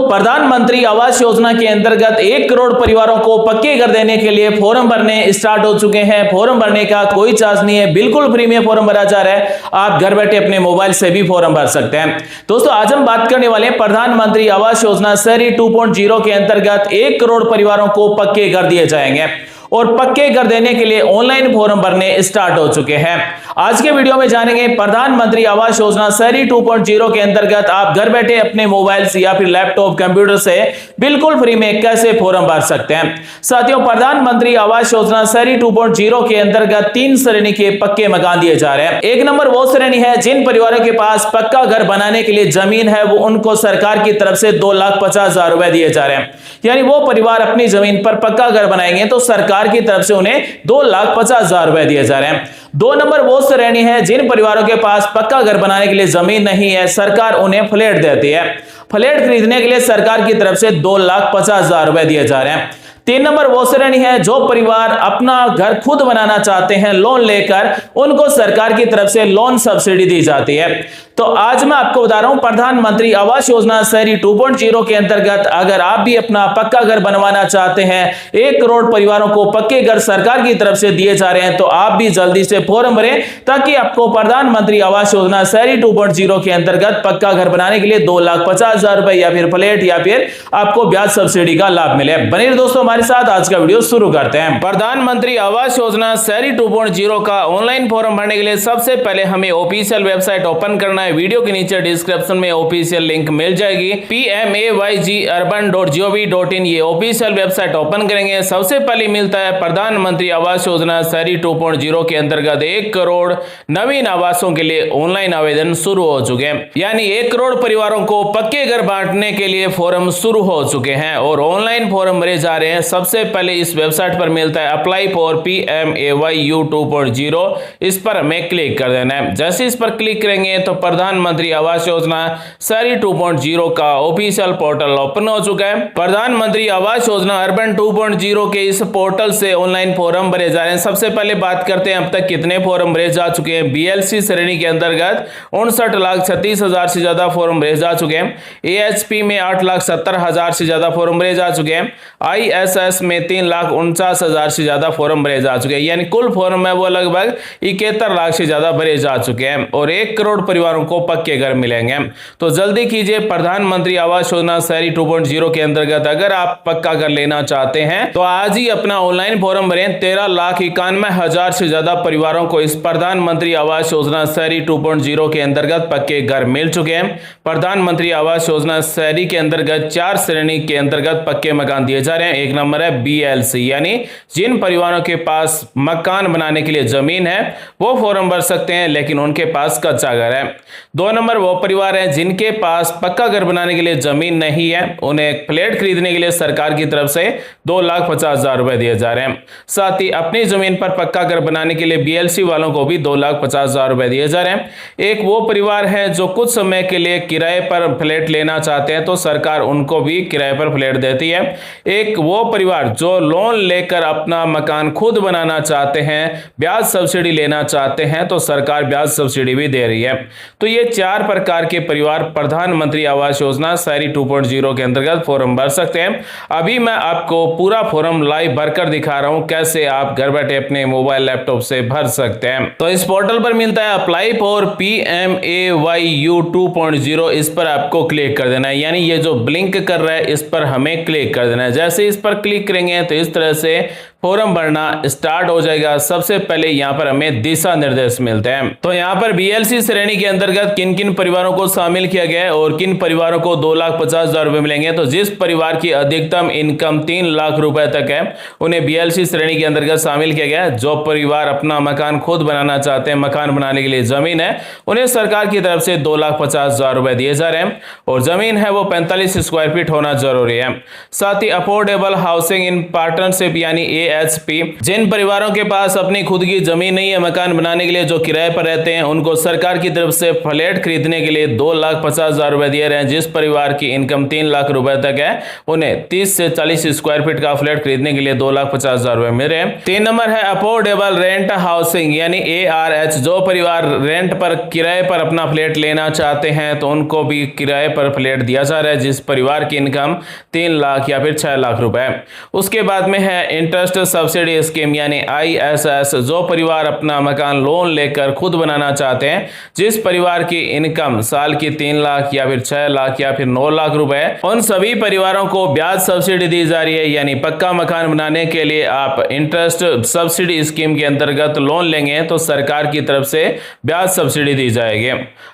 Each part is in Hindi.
प्रधानमंत्री आवास योजना के अंतर्गत 1 करोड़ परिवारों को पक्के घर देने के लिए फॉर्म भरने स्टार्ट हो चुके हैं। फॉर्म भरने का कोई चार्ज नहीं है, बिल्कुल फ्री में फॉर्म भरा जा रहा है। आप घर बैठे अपने मोबाइल से भी फॉर्म भर सकते हैं। दोस्तों, आज हम बात करने वाले हैं प्रधानमंत्री आवास योजना शहरी 2.0 के अंतर्गत 1 करोड़ परिवारों को पक्के घर दिए जाएंगे और पक्के घर देने के लिए ऑनलाइन फॉर्म भरने स्टार्ट हो चुके हैं। आज के वीडियो में जानेंगे प्रधानमंत्री आवास योजना शहरी 2.0 के अंतर्गत आप घर बैठे अपने मोबाइल से या फिर लैपटॉप कंप्यूटर से बिल्कुल फ्री में कैसे फॉर्म भर सकते हैं। साथियों, प्रधानमंत्री आवास योजना शहरी 2.0 के अंतर्गत 3 श्रेणी के पक्के मकान दिए जा रहे हैं। 1 नंबर वो श्रेणी है जिन परिवारों के पास पक्का घर बनाने के लिए जमीन है, वो उनको सरकार की तरफ से 2,50,000 रुपए दिए जा रहे हैं। यानी वो परिवार अपनी जमीन पर पक्का घर बनाएंगे तो सरकार की तरफ से उन्हें 2,50,000 रुपए दिए जा रहे हैं। 2 नंबर वो श्रेणी है जिन परिवारों के पास पक्का घर बनाने के लिए जमीन नहीं है, सरकार उन्हें फ्लैट देती है। फ्लैट खरीदने के लिए सरकार की तरफ से 2,50,000 रुपए दिए जा रहे हैं। 3 नंबर वो श्रेणी है जो परिवार अपना घर खुद बनाना चाहते हैं लोन लेकर, उनको सरकार की तरफ से लोन सब्सिडी दी जाती है। तो आज मैं आपको बता रहा हूं प्रधानमंत्री आवास योजना शहरी 2.0 के अंतर्गत अगर आप भी अपना पक्का घर बनवाना चाहते हैं, 1 करोड़ परिवारों को पक्के घर सरकार की तरफ से दिए जा रहे हैं, तो आप भी जल्दी से फॉर्म भरें ताकि आपको प्रधानमंत्री आवास योजना शहरी 2.0 के अंतर्गत पक्का घर बनाने के लिए 2,50,000 रुपए या फिर फ्लैट या फिर आपको ब्याज सब्सिडी का लाभ मिले। बने दोस्तों हमारे साथ, आज का वीडियो शुरू करते हैं। प्रधानमंत्री आवास योजना शहरी 2.0 का ऑनलाइन फॉर्म भरने के लिए सबसे पहले हमें ऑफिशियल वेबसाइट ओपन करना है। वीडियो के नीचे डिस्क्रिप्शन में ऑफिशियल लिंक मिल जाएगी, pmayg.urban.gov.in। ये ऑफिशियल वेबसाइट ओपन करेंगे, सबसे पहले मिलता है प्रधानमंत्री आवास योजना शहरी 2.0 के अंतर्गत 1 करोड़ नवीन आवासों के लिए ऑनलाइन आवेदन शुरू हो चुके हैं। यानी 1 करोड़ परिवारों को पक्के घर बांटने के लिए फॉर्म शुरू हो चुके हैं और ऑनलाइन फॉर्म भरे जा रहे हैं। सबसे पहले इस वेबसाइट पर मिलता है अप्लाई फॉर PMAYU 2.0, इस पर हमें क्लिक कर देना है। जैसे इस पर क्लिक करेंगे तो प्रधानमंत्री आवास योजना शहरी 2.0 का ऑफिशियल पोर्टल ओपन हो चुका है। प्रधानमंत्री आवास योजना अर्बन 2.0 के इस पोर्टल से ऑनलाइन फॉर्म भरे जा रहे हैं। सबसे पहले बात करते हैं अब तक कितने फॉर्म भरे जा चुके हैं। BLC श्रेणी के अंतर्गत 59,36,000 से ज्यादा फॉर्म भरे जा चुके हैं। AHP में 8,70,000 से ज्यादा फॉर्म भरे जा चुके हैं। ISS में 3,49,000 से ज्यादा फॉर्म भरे जा चुके हैं। यानी कुल फॉर्म है वो लगभग 71 लाख से ज्यादा भरे जा चुके हैं और 1 करोड़ परिवारों को पक्के घर मिलेंगे। तो जल्दी कीजिए, प्रधानमंत्री आवास योजना शहरी 2.0 के अंतर्गत अगर आप पक्का घर लेना चाहते हैं तो आज ही अपना ऑनलाइन फॉर्म भरें। 13,91,000 से ज्यादा परिवारों को इस प्रधानमंत्री आवास योजना शहरी 2.0 के अंतर्गत पक्के घर मिल चुके हैं। प्रधानमंत्री आवास योजना शहरी के अंतर्गत 4 श्रेणी के अंतर्गत पक्के मकान दिए जा रहे हैं। 1 नंबर है BLC, यानी जिन परिवारों के पास मकान बनाने के लिए जमीन है वो फॉर्म भर सकते हैं लेकिन उनके पास कच्चा घर है। 2 नंबर वो परिवार हैं जिनके पास पक्का घर बनाने के लिए जमीन नहीं है, उन्हें फ्लैट खरीदने के लिए सरकार की तरफ से 2,50,000 रुपए दिए जा रहे हैं। साथ ही अपनी जमीन पर पक्का घर बनाने के लिए BLC वालों को भी 2,50,000 रुपए दिए जा रहे हैं। एक वो परिवार है जो कुछ समय के लिए किराए पर फ्लैट लेना चाहते हैं तो सरकार उनको भी किराए पर फ्लैट देती है। एक वो परिवार जो लोन लेकर अपना मकान खुद बनाना चाहते हैं, ब्याज सब्सिडी लेना चाहते हैं तो सरकार ब्याज सब्सिडी भी दे रही है। तो ये 4 प्रकार के परिवार प्रधानमंत्री आवास योजना शहरी 2.0 के अंतर्गत फॉर्म भर सकते हैं। अभी मैं आपको पूरा फॉर्म लाइव भरकर दिखा रहा हूं कैसे आप घर बैठे अपने मोबाइल लैपटॉप से भर सकते हैं। तो इस पोर्टल पर मिलता है अप्लाई फॉर PMAYU 2.0, इस पर आपको क्लिक कर देना है। यानी ये जो ब्लिंक कर रहा है इस पर हमें क्लिक कर देना है। जैसे इस पर क्लिक करेंगे तो इस तरह से फॉर्म भरना स्टार्ट हो जाएगा। सबसे पहले यहाँ पर हमें दिशा निर्देश मिलते हैं। तो यहाँ पर BLC श्रेणी के अंतर्गत किन किन परिवारों को शामिल किया गया है और किन परिवारों को 2,50,000 रुपए मिलेंगे। तो जिस परिवार की अधिकतम इनकम 3 लाख रुपए तक है उन्हें BLC श्रेणी के अंतर्गत शामिल किया गया है। जो परिवार अपना मकान खुद बनाना चाहते हैं, मकान बनाने के लिए जमीन है, उन्हें सरकार की तरफ से 2,50,000 रुपए दिए जा रहे हैं और जमीन है वो 45 स्क्वायर फीट होना जरूरी है। साथ ही अफोर्डेबल हाउसिंग इन पार्टनरशिप यानी DSP। जिन परिवारों के पास अपनी खुद की जमीन नहीं है मकान बनाने के लिए, जो किराए पर रहते हैं, उनको सरकार की तरफ से फ्लैट खरीदने के लिए 2,50,000 रुपए दिए रहे हैं। जिस परिवार की इनकम 3 लाख रुपए तक है, उन्हें 30 से 40 स्क्वायर फीट का फ्लैट खरीदने के लिए 2,50,000 रुपए मिल रहे हैं। 3 नंबर है अफोर्डेबल रेंट हाउसिंग यानी ARH। जो परिवार रेंट पर किराए पर अपना फ्लैट लेना चाहते हैं तो उनको भी किराए पर फ्लैट दिया जा रहा है, जिस परिवार की इनकम 3 लाख या फिर 6 लाख रुपए। उसके बाद में है इंटरेस्ट सब्सिडी स्कीम यानी ISS। जो परिवार अपना मकान लोन लेकर खुद बनाना चाहते हैं, जिस परिवार की इनकम साल की 3 लाख या फिर 6 लाख या फिर 9 लाख रुपए, उन सभी परिवारों को ब्याज सब्सिडी दी जा रही है। यानी पक्का मकान बनाने के लिए आप इंटरेस्ट सब्सिडी स्कीम के अंतर्गत लोन लेंगे तो सरकार की तरफ से ब्याज सब्सिडी दी जाएगी।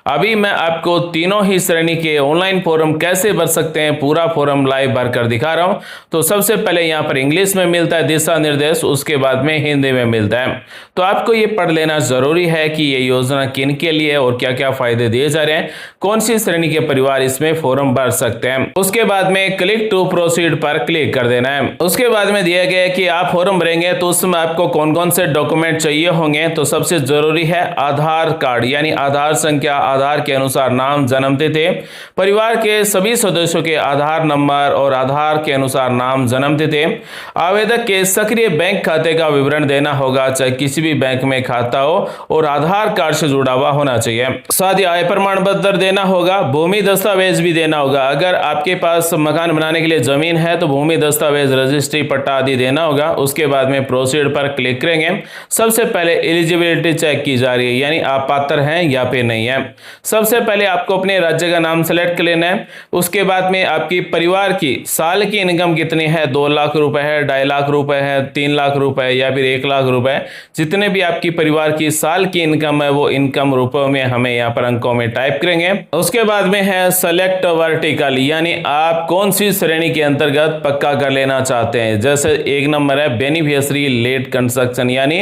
अभी मैं आपको तीनों ही श्रेणी के ऑनलाइन फॉर्म कैसे भर सकते हैं, पूरा फॉर्म लाइव भर कर दिखा रहा हूं। तो सबसे पहले यहाँ पर इंग्लिश में मिलता है दिशा निर्देश, उसके बाद में हिंदी में मिलता है। तो आपको ये पढ़ लेना जरूरी है कि ये योजना किन के लिए और क्या क्या फायदे दिए जा रहे हैं, कौन सी श्रेणी के परिवार इसमें फॉर्म भर सकते हैं। उसके बाद में क्लिक टू प्रोसीड पर क्लिक कर देना है। उसके बाद में दिया गया है कि आप फॉर्म भरेंगे तो उसमें आपको कौन कौन से डॉक्यूमेंट चाहिए होंगे। तो सबसे जरूरी है आधार कार्ड यानी आधार संख्या, आधार के अनुसार नाम, जन्म तिथि, परिवार के सभी सदस्यों के आधार नंबर और आधार के अनुसार नाम, जन्म तिथि, आवेदक के सक्रिय बैंक खाते का विवरण देना होगा, चाहे किसी भी बैंक में खाता हो, और आधार कार्ड से जुड़ा हुआ होना चाहिए। साथ ही आय प्रमाण पत्र देना होगा, भूमि दस्तावेज भी देना होगा। अगर आपके पास मकान बनाने के लिए जमीन है तो भूमि दस्तावेज, रजिस्ट्री, पट्टा आदि देना होगा। उसके बाद में प्रोसीड पर क्लिक करेंगे। सबसे पहले एलिजिबिलिटी चेक की जा रही है यानी आप पात्र हैं या फिर नहीं है। सबसे पहले आपको अपने राज्य का नाम सेलेक्ट कर लेना है। उसके बाद में आपकी परिवार की साल की इनकम कितनी है, 2 लाख रुपए है, 2.5 लाख रुपए है, 3 लाख रुपए या फिर 1 लाख रुपए, जितने भी आपकी परिवार की साल की इनकम है वो इनकम रुपयों में हमें यहाँ पर अंकों में टाइप करेंगे। उसके बाद में है सेलेक्ट वर्टिकल यानी आप कौन सी श्रेणी के अंतर्गत पक्का कर लेना चाहते हैं। जैसे 1 नंबर है बेनिफिशियरी लेट कंस्ट्रक्शन यानी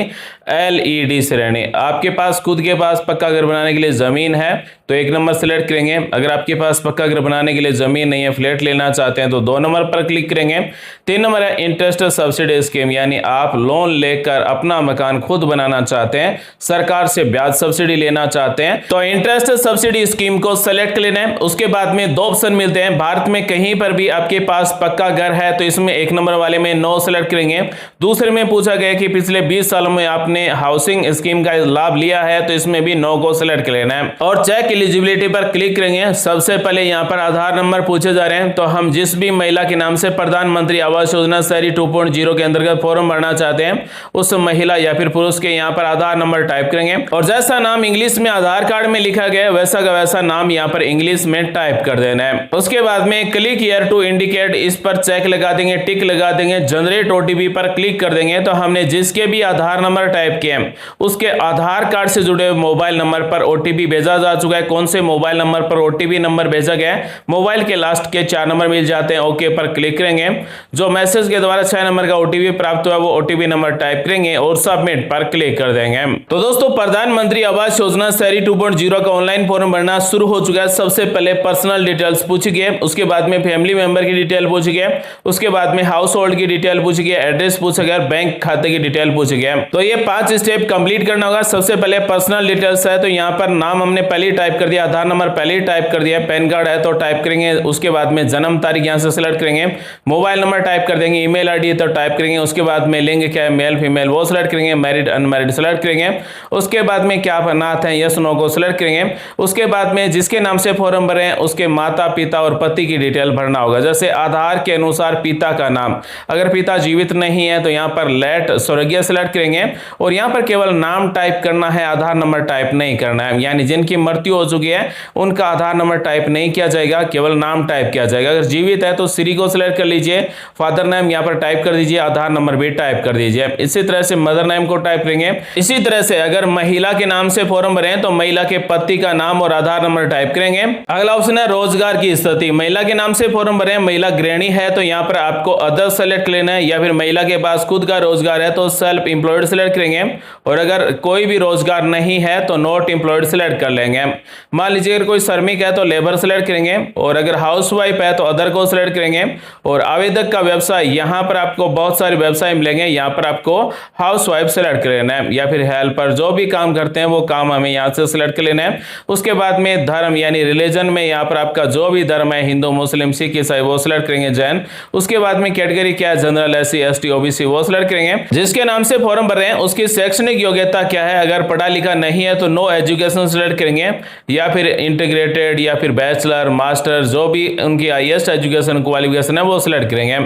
LED श्रेणी। आपके पास खुद के पास पक्का घर बनाने के लिए जमीन है तो 1 नंबर सेलेक्ट करेंगे। अगर आपके पास पक्का घर बनाने के लिए जमीन नहीं है, फ्लैट लेना चाहते हैं तो 2 नंबर पर क्लिक करेंगे। 3 नंबर है इंटरेस्ट सब्सिडी स्कीम यानी आप लोन लेकर अपना मकान खुद बनाना चाहते हैं, सरकार से ब्याज सब्सिडी लेना चाहते हैं तो इंटरेस्ट सब्सिडी स्कीम को सेलेक्ट कर लेना है। उसके बाद में 2 ऑप्शन मिलते हैं, भारत में कहीं पर भी आपके पास पक्का घर है तो इसमें 1 नंबर वाले में नो सेलेक्ट करेंगे। दूसरे में पूछा गया कि पिछले 20 सालों में आपने हाउसिंग स्कीम का लाभ लिया है तो इसमें भी नो को सेलेक्ट कर लेना है और चेक एलिजिबिलिटी पर क्लिक करेंगे। सबसे पहले यहाँ पर आधार नंबर पूछे जा रहे हैं तो हम जिस भी महिला के नाम से प्रधानमंत्री आवास योजना शहरी 2.0 के अंतर्गत फॉर्म भरना चाहते हैं उस महिला या फिर पुरुष के यहाँ पर आधार नंबर टाइप करेंगे और जैसा नाम इंग्लिश में आधार कार्ड में लिखा गया वैसा का वैसा नाम यहाँ पर इंग्लिश में टाइप कर देना है। उसके बाद में क्लिक हियर टू इंडिकेट, इस पर चेक लगा देंगे, टिक लगा देंगे। जनरेट OTP पर क्लिक कर देंगे तो हमने जिसके भी आधार नंबर टाइप किए उसके आधार कार्ड से जुड़े हुए मोबाइल नंबर पर OTP भेजा जा चुका है। कौन से मोबाइल नंबर पर OTP नंबर भेजा गया है, मोबाइल के लास्ट के 4 नंबर मिल जाते हैं। ओके पर क्लिक करेंगे। जो मैसेज के द्वारा 6 नंबर का OTP प्राप्त हुआ वो OTP नंबर टाइप करेंगे और सबमिट पर क्लिक कर देंगे। तो दोस्तों प्रधानमंत्री आवास योजना शहरी 2.0 का ऑनलाइन फॉर्म भरना शुरू हो चुका है। सबसे पहले पर्सनल डिटेल्स पूछी गई, उसके बाद में फैमिली मेंबर की डिटेल पूछी गई, उसके बाद में हाउस होल्ड की डिटेल पूछी गई, एड्रेस पूछा गया, बैंक खाते की डिटेल पूछी गई। तो ये 5 स्टेप कंप्लीट करना होगा। सबसे पहले पर्सनल डिटेल्स है तो यहाँ पर नाम हमने पहले ही टाइप कर दिया, आधार नंबर पहले ही टाइप कर दिया, पैन कार्ड है तो टाइप करेंगे। उसके बाद में जन्म तारीख यहाँ से सिलेक्ट करेंगे, मोबाइल नंबर टाइप कर देंगे, ईमेल आईडी तो टाइप करेंगे। उसके बाद में लिंग क्या है, मेल फीमेल वो सिलेक्ट करेंगे, मैरिड अनमैरिड सेलेक्ट करेंगे। उसके बाद में क्या नाथ है, यस नो को सिलेक्ट करेंगे। उसके बाद में जिसके नाम से फॉर्म भरे हैं उसके माता पिता और पति की डिटेल भरना होगा। जैसे आधार के अनुसार पिता का नाम, अगर पिता जीवित नहीं है तो यहाँ पर लेट स्वर्गीय सेलेक्ट करेंगे और यहाँ पर केवल नाम टाइप करना है, आधार नंबर टाइप नहीं करना है। यानी जिनकी मृत्यु हो चुकी है उनका आधार नंबर टाइप नहीं किया जाएगा, केवल नाम टाइप किया जाएगा। अगर जीवित है तो श्री को सिलेक्ट कर लीजिए, फादर नेम यहाँ पर टाइप कर दीजिए, आधार नंबर भी टाइप कर दीजिए। इसी तरह से मदर नेम को टाइप करेंगे। इसी तरह से अगर महिला के नाम से फॉर्म भरे तो महिला के पति का नाम और आधार नंबर टाइप करेंगे। अगला ऑप्शन है रोजगार की स्थिति, महिला के नाम से फॉर्म भरे, महिला गृहिणी है तो यहाँ पर आपको अदर सेलेक्ट लेना है या फिर महिला के पास खुद का रोजगार है तो सेल्फ एम्प्लॉयड सेलेक्ट करेंगे। करेंगे और अगर कोई भी रोजगार नहीं है तो नॉट एम्प्लॉयड सिलेक्ट कर लेंगे। मान लीजिए अगर कोई श्रमिक है तो लेबर सिलेक्ट करेंगे और अगर हाउसवाइफ है तो अदर को सिलेक्ट करेंगे। और आवेदक का व्यवसाय, यहाँ पर आपको बहुत सारे व्यवसाय मिलेंगे, यहाँ पर आपको हाउसवाइफ सिलेक्ट कर लेना है या फिर हेल्पर, जो भी काम करते हैं वो काम हमें यहाँ से सिलेक्ट कर लेना है। उसके बाद में धर्म यानी रिलीजन में यहाँ पर आपका जो भी धर्म है, हिंदू मुस्लिम सिख ईसाई, वो सिलेक्ट करेंगे, जैन। उसके बाद में कैटेगरी क्या है, जनरल, एससी एसटी ओबीसी, वो सिलेक्ट करेंगे। जिसके नाम से फॉर्म भर रहे हैं उसकी शैक्षणिक योग्यता क्या है, अगर पढ़ा लिखा नहीं है तो नो एजुकेशन सिलेक्ट करेंगे या फिर इंटीग्रेटेड या फिर बैचलर मास्टर, जो भी उनकी हाईएस्ट एजुकेशन क्वालिफिकेशन है वो सिलेक्ट करेंगे।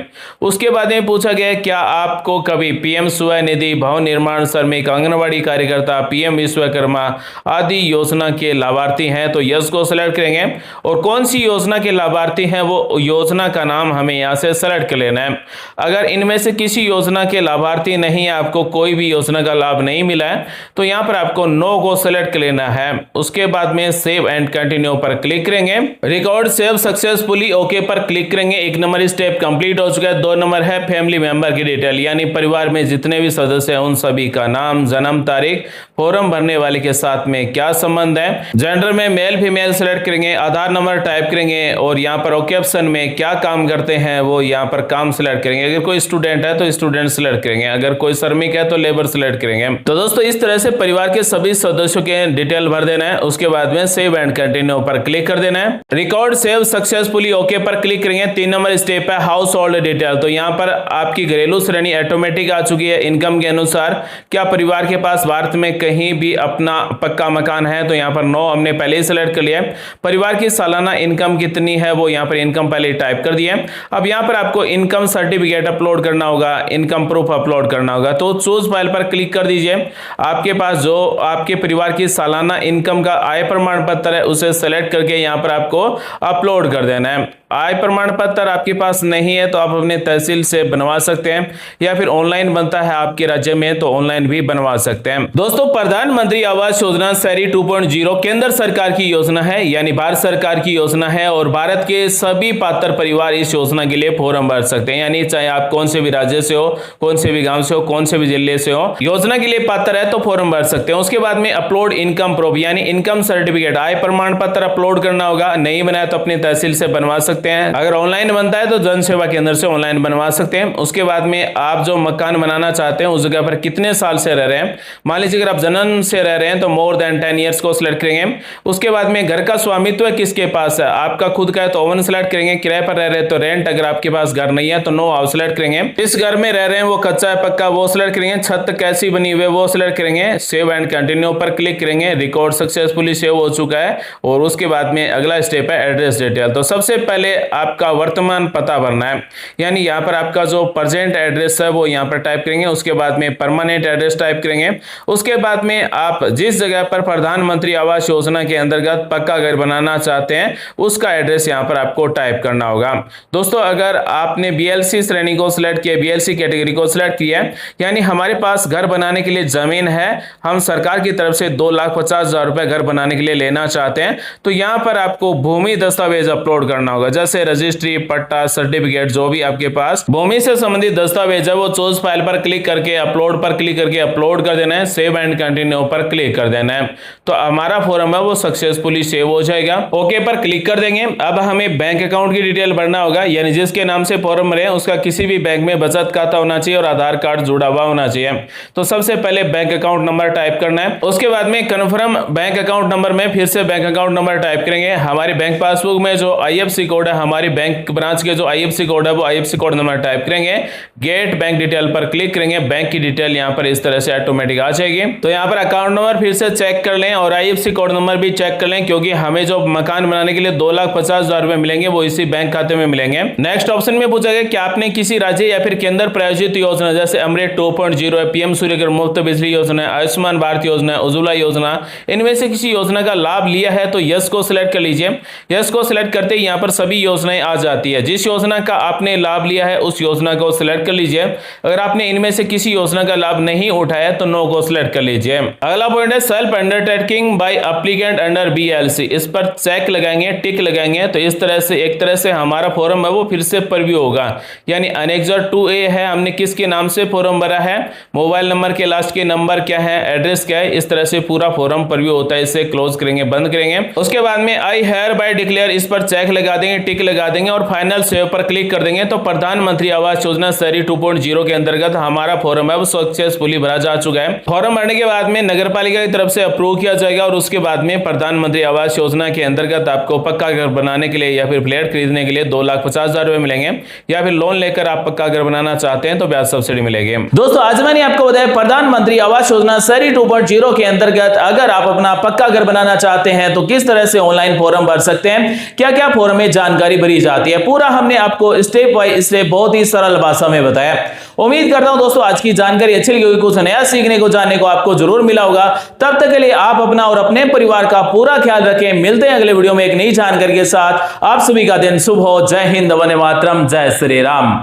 उसके बाद में पूछा गया क्या आपको कभी पीएम स्वनिधि, भवन निर्माण श्रमिक, आंगनबाड़ी कार्यकर्ता, पीएम विश्वकर्मा आदि योजना के लाभार्थी हैं, तो यस को सिलेक्ट करेंगे। और कौन सी योजना के लाभार्थी हैं वो योजना का नाम हमें यहां से सेलेक्ट कर लेना है। अगर इनमें से किसी योजना के लाभार्थी नहीं है, आपको कोई भी योजना का लाभ नहीं मिला है, तो यहां पर आपको नो को सिलेक्ट कर लेना है। उसके बाद में सेव एंड कंटिन्यू पर क्लिक करेंगे। रिकॉर्ड सेव सक्सेसफुली ओके पर क्लिक करेंगे। 1 नंबर स्टेप कंप्लीट हो चुका है। 2 नंबर है फैमिली मेंबर की डिटेल, यानी परिवार में जितने भी सदस्य हैं उन सभी का नाम, जन्म तारीख, फॉर्म भरने वाले के साथ में क्या संबंध है, जेंडर में मेल फीमेल सेलेक्ट करेंगे, आधार नंबर टाइप करेंगे और यहाँ पर ऑक्यूपेशन में क्या काम करते हैं वो यहाँ पर काम सिलेक्ट करेंगे। अगर कोई स्टूडेंट है तो स्टूडेंट सिलेक्ट करेंगे, अगर कोई श्रमिक है तो लेबर सिलेक्ट करेंगे। तो दोस्तों इस तरह से परिवार के सभी सदस्यों के डिटेल भर देना है। उसके बाद में सेव एंड कंटिन्यू पर क्लिक कर देना है। रिकॉर्ड सेव सक्सेसफुली ओके पर क्लिक करेंगे। 3 नंबर स्टेप है हाउस होल्ड डिटेल, तो यहाँ पर आपकी घरेलू श्रेणी ऑटोमेटिक आ चुकी है। इनकम के अनुसार क्या परिवार के पास भारत में कहीं भी अपना पक्का मकान है, तो यहाँ पर नो हमने पहले ही सिलेक्ट कर लिया है। परिवार की सालाना इनकम कितनी है वो यहाँ पर इनकम पहले टाइप कर दिया है। अब यहाँ पर आपको इनकम सर्टिफिकेट अपलोड करना होगा, इनकम प्रूफ अपलोड करना होगा, तो चूज फाइल पर क्लिक कर दीजिए। आपके पास जो आपके परिवार की सालाना इनकम का आय प्रमाण पत्र है उसे सेलेक्ट करके यहाँ पर आपको अपलोड कर देना है। आय प्रमाण पत्र आपके पास नहीं है तो आप अपने तहसील से बनवा सकते हैं या फिर ऑनलाइन बनता है आपके राज्य में तो ऑनलाइन भी बनवा सकते हैं। दोस्तों प्रधानमंत्री आवास योजना शहरी 2.0 केंद्र सरकार की योजना है, यानी भारत सरकार की योजना है और भारत के सभी पात्र परिवार इस योजना के लिए फॉर्म भर सकते हैं। यानी चाहे आप कौन से भी राज्य से हो, कौन से भी गांव से हो, कौन से भी जिले से हो, योजना के लिए पात्र है तो फॉर्म भर सकते हैं। उसके बाद में अपलोड इनकम प्रूफ यानी इनकम सर्टिफिकेट, आय प्रमाण पत्र अपलोड करना होगा। नहीं बनाया तो अपनी तहसील से बनवा सकते हैं। अगर ऑनलाइन बनता है तो जन सेवा केंद्र से ऑनलाइन बनवा सकते हैं। उसके बाद में आप जो मकान बनाना चाहते हैं उस जगह पर कितने साल से रह रहे हैं, मान लीजिए अगर आप जन्म से रह रहे हैं तो मोर देन 10 ईयर्स को सिलेक्ट करेंगे। उसके बाद में घर का स्वामित्व किसके पास है, आपका खुद का है तो ओवन सिलेक्ट करेंगे। किराए पर रह रहे हैं तो रेंट, अगर आपके पास घर नहीं है तो नो हाउस सिलेक्ट करेंगे। इस घर में रह रहे हैं वो कच्चा है पक्का, वो सिलेक्ट करेंगे। छत कैसी बनी हुई है वो सिलेक्ट करेंगे। सेव एंड कंटिन्यू पर क्लिक करेंगे। रिकॉर्ड सक्सेसफुली सेव हो चुका है और उसके बाद में अगला स्टेप है एड्रेस डिटेल। तो सबसे पहले आपका वर्तमान पता भरना है, यानी यहाँ पर आपका जो प्रेजेंट एड्रेस है वो यहाँ पर टाइप करेंगे। उसके बाद में परमानेंट एड्रेस टाइप करेंगे। उसके बाद में आप जिस जगह पर प्रधानमंत्री आवास योजना के अंतर्गत पक्का घर बनाना चाहते हैं उसका एड्रेस यहाँ पर आपको टाइप करना होगा। दोस्तों अगर आपने BLC श्रेणी को सिलेक्ट किया, BLC कैटेगरी को सिलेक्ट किया, यानी हमारे पास घर बनाने के लिए जमीन है, हम सरकार की तरफ से 2,50,000 रुपए घर बनाने के लिए लेना चाहते हैं, तो यहाँ पर आपको भूमि दस्तावेज अपलोड करना होगा, जैसे रजिस्ट्री, पट्टा, सर्टिफिकेट, जो भी आपके पास भूमि से संबंधित दस्तावेज है वो चूज फाइल पर क्लिक करके अपलोड पर क्लिक करके अपलोड कर देना है। सेव एंड कंटिन्यू पर क्लिक कर देना है तो हमारा फॉर्म है वो सक्सेसफुली सेव हो जाएगा। ओके पर क्लिक कर देंगे। अब हमें बैंक अकाउंट की डिटेल भरना होगा, यानी जिसके नाम से फॉर्म भरे उसका किसी भी बैंक में बचत खाता होना चाहिए और आधार कार्ड जुड़ा हुआ होना चाहिए। तो सबसे पहले बैंक अकाउंट नंबर टाइप करना है। उसके बाद में कन्फर्म बैंक अकाउंट नंबर में फिर से बैंक अकाउंट नंबर टाइप करेंगे। हमारे बैंक पासबुक में जो IFSC कोड है, हमारी बैंक ब्रांच के जो IFSC कोड है वो IFSC कोड नंबर टाइप करेंगे। गेट बैंक डिटेल पर क्लिक करेंगे। बैंक की डिटेल यहाँ पर इस तरह से ऑटोमेटिक आ जाएगी। तो यहाँ पर अकाउंट नंबर फिर से चेक कर लें और IFSC कोड नंबर भी चेक कर लें, क्योंकि हमें जो मकान बनाने के लिए 2,50,000 रुपए मिलेंगे वो इसी बैंक खाते में मिलेंगे। नेक्स्ट ऑप्शन में पूछा गया कि आपने किसी राज्य या फिर केंद्र प्रायोजित योजना जैसे अमृत 2.0 है, PM सूर्यघर मुफ्त बिजली योजना है, आयुष्मान भारत योजना है, उज्ज्वला योजना, इनमें से किसी योजना का लाभ लिया है तो यस को सिलेक्ट कर लीजिए। यस को सिलेक्ट करते ही यहाँ पर सभी सभी योजनाएं आ जाती है। जिस योजना का आपने लाभ लिया है उस योजना को सिलेक्ट कर लीजिए। अगर आपने इनमें से किसी योजना का लाभ नहीं उठाया तो नो को सिलेक्ट कर लीजिए। अगला पॉइंट है self undertaking bye applicant under BLC। इस पर चेक लगाएंगे, टिक लगाएंगे तो इस तरह से एक तरह से हमारा फॉर्म है वो फिर से प्रीव्यू होगा। यानी अनेक्सर 2A है, हमने किसके नाम से फॉर्म भरा है, मोबाइल नंबर के लास्ट के नंबर क्या है, एड्रेस क्या है, इस तरह से पूरा फॉर्म प्रीव्यू होता है। इसे क्लोज करेंगे, बंद करेंगे। उसके बाद में आई हेयर बाय डिक्लेयर, इस पर चेक लगा देंगे, टिक लगा देंगे और फाइनल सेव पर क्लिक कर देंगे तो प्रधानमंत्री आवास योजना शहरी 2.0 के अंतर्गत हमारा फॉर्म है वो सक्सेसफुली भरा जा चुका है। फॉर्म भरने के बाद में नगर पालिका की तरफ से अप्रूव किया जाएगा और उसके बाद में प्रधानमंत्री आवास योजना के अंतर्गत आपको पक्का घर बनाने के लिए या फिर फ्लैट खरीदने के लिए 2,50,000 रुपए मिलेंगे, या फिर लोन लेकर आप पक्का घर बनाना चाहते हैं तो ब्याज सब्सिडी मिलेगी। दोस्तों आज मैंने आपको बताया प्रधानमंत्री आवास योजना शहरी 2.0 के अंतर्गत अगर आप अपना पक्का घर बनाना चाहते हैं तो किस तरह से ऑनलाइन फॉर्म भर सकते हैं, क्या क्या फॉर्म में जानकारी भरी जाती है, पूरा हमने आपको स्टेप बाय स्टेप बहुत ही सरल भाषा में बताया। उम्मीद करता हूं दोस्तों आज की जानकारी अच्छी लगी होगी, कुछ नया सीखने को जानने को आपको जरूर मिला होगा। तब तक के लिए आप अपना और अपने परिवार का पूरा ख्याल रखें। मिलते हैं अगले वीडियो में एक नई जानकारी के साथ। आप सभी का दिन शुभ हो। जय हिंद, वंदे मातरम, जय श्री राम।